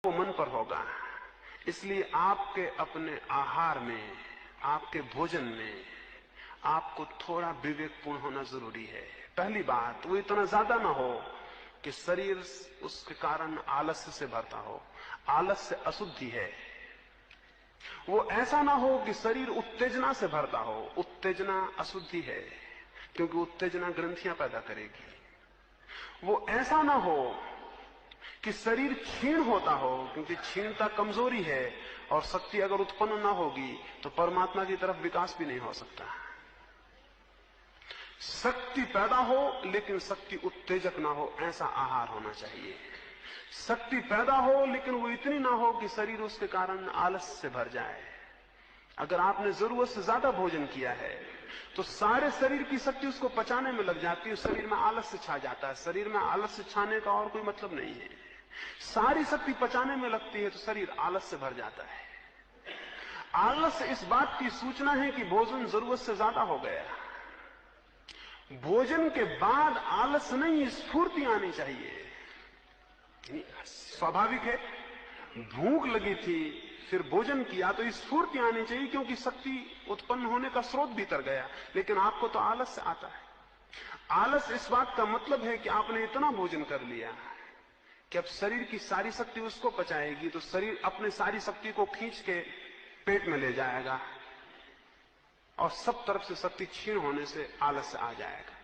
वो मन पर होगा। इसलिए आपके अपने आहार में, आपके भोजन में आपको थोड़ा विवेकपूर्ण होना जरूरी है। पहली बात, वो इतना ज्यादा ना हो कि शरीर उसके कारण आलस्य से भरता हो। आलस्य अशुद्धि है। वो ऐसा ना हो कि शरीर उत्तेजना से भरता हो। उत्तेजना अशुद्धि है, क्योंकि उत्तेजना ग्रंथियां पैदा करेगी। वो ऐसा ना हो कि शरीर क्षीण होता हो, क्योंकि क्षीणता कमजोरी है, और शक्ति अगर उत्पन्न ना होगी तो परमात्मा की तरफ विकास भी नहीं हो सकता। शक्ति पैदा हो लेकिन शक्ति उत्तेजक ना हो, ऐसा आहार होना चाहिए। शक्ति पैदा हो लेकिन वो इतनी ना हो कि शरीर उसके कारण आलस से भर जाए। अगर आपने जरूरत से ज्यादा भोजन किया है तो सारे शरीर की शक्ति उसको पचाने में लग जाती है, शरीर में आलस्य छा जाता है। शरीर में आलस्य छाने का और कोई मतलब नहीं है। सारी शक्ति पचाने में लगती है तो शरीर आलस से भर जाता है। आलस इस बात की सूचना है कि भोजन जरूरत से ज्यादा हो गया। भोजन के बाद आलस नहीं, स्फूर्ति आनी चाहिए। स्वाभाविक है, भूख लगी थी फिर भोजन किया तो स्फूर्ति आनी चाहिए, क्योंकि शक्ति उत्पन्न होने का स्रोत भीतर गया। लेकिन आपको तो आलस से आता है। आलस इस बात का मतलब है कि आपने इतना भोजन कर लिया कि अब शरीर की सारी शक्ति उसको पचाएगी, तो शरीर अपने सारी शक्ति को खींच के पेट में ले जाएगा और सब तरफ से शक्ति क्षीण होने से आलस आ जाएगा।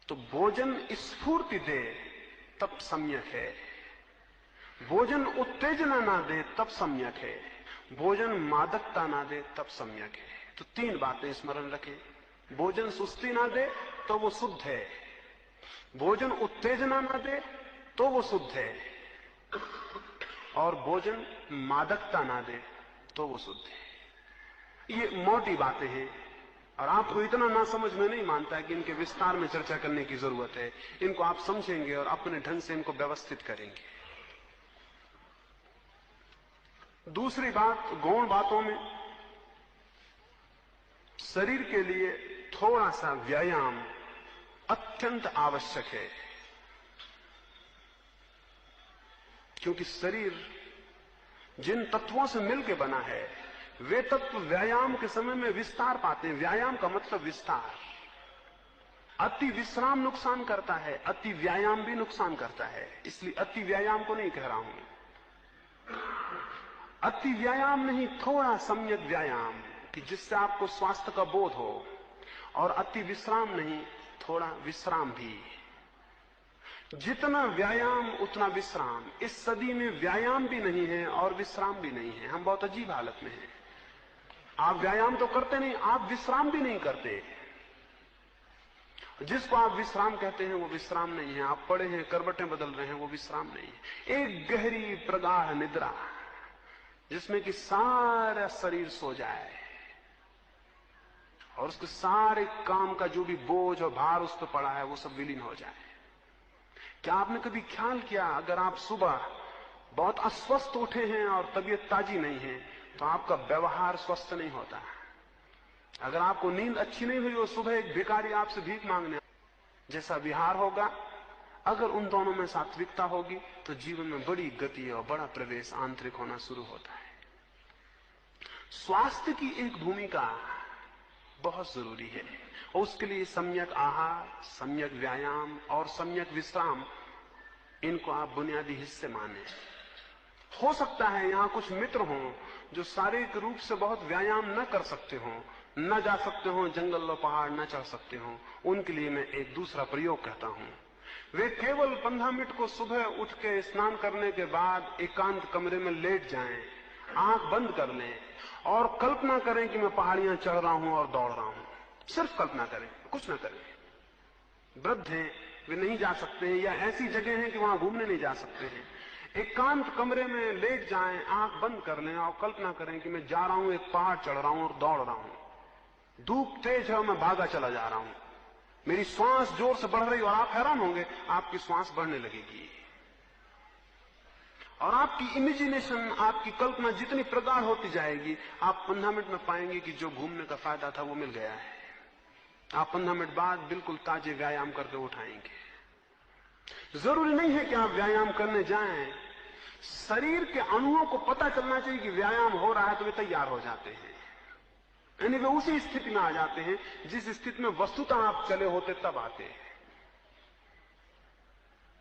तो भोजन स्फूर्ति दे तब सम्यक है। भोजन उत्तेजना ना दे तब सम्यक है। भोजन मादकता ना दे तब सम्यक है। तो तीन बातें स्मरण रखें। भोजन सुस्ती ना दे तो वो शुद्ध है। भोजन उत्तेजना ना दे तो वो शुद्ध है। और भोजन मादकता ना दे तो वो शुद्ध है। ये मोटी बातें हैं और आपको इतना ना समझ में नहीं मानता है कि इनके विस्तार में चर्चा करने की जरूरत है। इनको आप समझेंगे और अपने ढंग से इनको व्यवस्थित करेंगे। दूसरी बात, गौण बातों में शरीर के लिए थोड़ा सा व्यायाम अत्यंत आवश्यक है, क्योंकि शरीर जिन तत्वों से मिलकर बना है वे तत्व व्यायाम के समय में विस्तार पाते हैं। व्यायाम का मतलब विस्तार। अति विश्राम नुकसान करता है, अति व्यायाम भी नुकसान करता है। इसलिए अति व्यायाम को नहीं कह रहा हूं। अति व्यायाम नहीं, थोड़ा सम्यक व्यायाम कि जिससे आपको स्वास्थ्य का बोध हो। और अति विश्राम नहीं, थोड़ा विश्राम भी। जितना व्यायाम उतना विश्राम। इस सदी में व्यायाम भी नहीं है और विश्राम भी नहीं है। हम बहुत अजीब हालत में हैं। आप व्यायाम तो करते नहीं, आप विश्राम भी नहीं करते। जिसको आप विश्राम कहते हैं वो विश्राम नहीं है। आप पड़े हैं, करवटें बदल रहे हैं, वो विश्राम नहीं है। एक गहरी प्रगाढ़ निद्रा जिसमें कि सारा शरीर सो जाए और उसके सारे काम का जो भी बोझ और भार उस पर पड़ा है वो सब विलीन हो जाए। क्या आपने कभी ख्याल किया, अगर आप सुबह बहुत अस्वस्थ उठे हैं और तबीयत ताजी नहीं है तो आपका व्यवहार स्वस्थ नहीं होता। अगर आपको नींद अच्छी नहीं हुई और सुबह एक भिखारी आपसे भीख मांगने जैसा विहार होगा, अगर उन दोनों में सात्विकता होगी तो जीवन में बड़ी गति और बड़ा प्रवेश आंतरिक होना शुरू होता है। स्वास्थ्य की एक भूमिका बहुत जरूरी है और उसके लिए सम्यक आहार, सम्यक व्यायाम और सम्यक विश्राम, इनको आप बुनियादी हिस्से माने। हो सकता है यहां कुछ मित्र हों जो शारीरिक रूप से बहुत व्यायाम न कर सकते हों, न जा सकते हों, जंगल और पहाड़ न चढ़ सकते हों। उनके लिए मैं एक दूसरा प्रयोग कहता हूं। वे केवल 15 मिनट को सुबह उठ के स्नान करने के बाद एकांत कमरे में लेट जाएं, आंख बंद कर लें और कल्पना करें कि मैं पहाड़ियां चढ़ रहा हूं और दौड़ रहा हूं। सिर्फ कल्पना करें, कुछ ना करें। वृद्ध हैं, वे नहीं जा सकते हैं, या ऐसी जगह है कि वहां घूमने नहीं जा सकते हैं। एकांत कमरे में लेट जाएं, आंख बंद कर लें और कल्पना करें कि मैं जा रहा हूं, एक पहाड़ चढ़ रहा हूं और दौड़ रहा हूं। धूप तेज है और मैं भागा चला जा रहा हूं। मेरी श्वास जोर से बढ़ रही और आप हैरान होंगे, आपकी श्वास बढ़ने लगेगी और आपकी इमेजिनेशन, आपकी कल्पना जितनी प्रगाढ़ होती जाएगी, आप 15 मिनट में पाएंगे कि जो घूमने का फायदा था वो मिल गया है। आप 15 मिनट बाद बिल्कुल ताजे व्यायाम करके उठाएंगे। जरूरी नहीं है कि आप व्यायाम करने जाएं, शरीर के अणुओं को पता चलना चाहिए कि व्यायाम हो रहा है तो वे तैयार हो जाते हैं, यानी वे उसी स्थिति में आ जाते हैं जिस स्थिति में वस्तुतः आप चले होते तब आते हैं,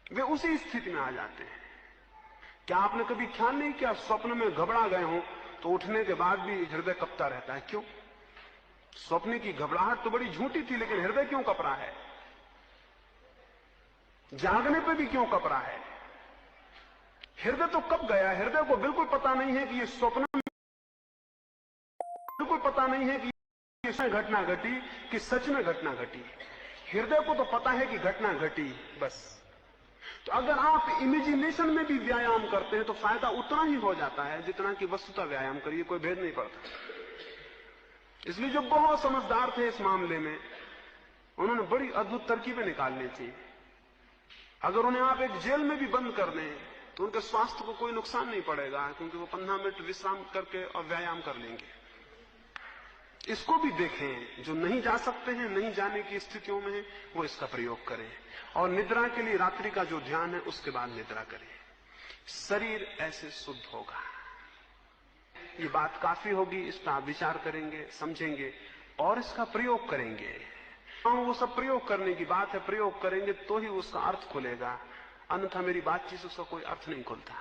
वे उसी स्थिति में आ जाते हैं। क्या आपने कभी ख्याल नहीं किया स्वप्न में घबरा गए हो तो उठने के बाद भी हृदय कपता रहता है? क्यों? स्वप्न की घबराहट तो बड़ी झूठी थी, लेकिन हृदय क्यों कप रहा है? जागने पे भी क्यों कप रहा है? हृदय तो कब गया, हृदय को बिल्कुल पता नहीं है कि ये स्वप्न, बिल्कुल पता नहीं है कि ये घटना घटी कि सच में घटना घटी। हृदय को तो पता है कि घटना घटी बस। तो अगर आप इमेजिनेशन में भी व्यायाम करते हैं तो फायदा उतना ही हो जाता है जितना कि वस्तुतः व्यायाम करिए, कोई भेद नहीं पड़ता। इसलिए जो बहुत समझदार थे इस मामले में, उन्होंने बड़ी अद्भुत तरकीबें निकालनी थी। अगर उन्हें आप एक जेल में भी बंद कर दें तो उनके स्वास्थ्य को कोई नुकसान नहीं पड़ेगा, क्योंकि वो 15 मिनट विश्राम करके और व्यायाम कर लेंगे। इसको भी देखें, जो नहीं जा सकते हैं, नहीं जाने की स्थितियों में है, वो इसका प्रयोग करें। और निद्रा के लिए रात्रि का जो ध्यान है उसके बाद निद्रा करें, शरीर ऐसे शुद्ध होगा। ये बात काफी होगी, इस पर आप विचार करेंगे, समझेंगे और इसका प्रयोग करेंगे। वो सब प्रयोग करने की बात है, प्रयोग करेंगे तो ही उसका अर्थ खुलेगा, अन्यथा मेरी बातचीत से उसका कोई अर्थ नहीं खुलता।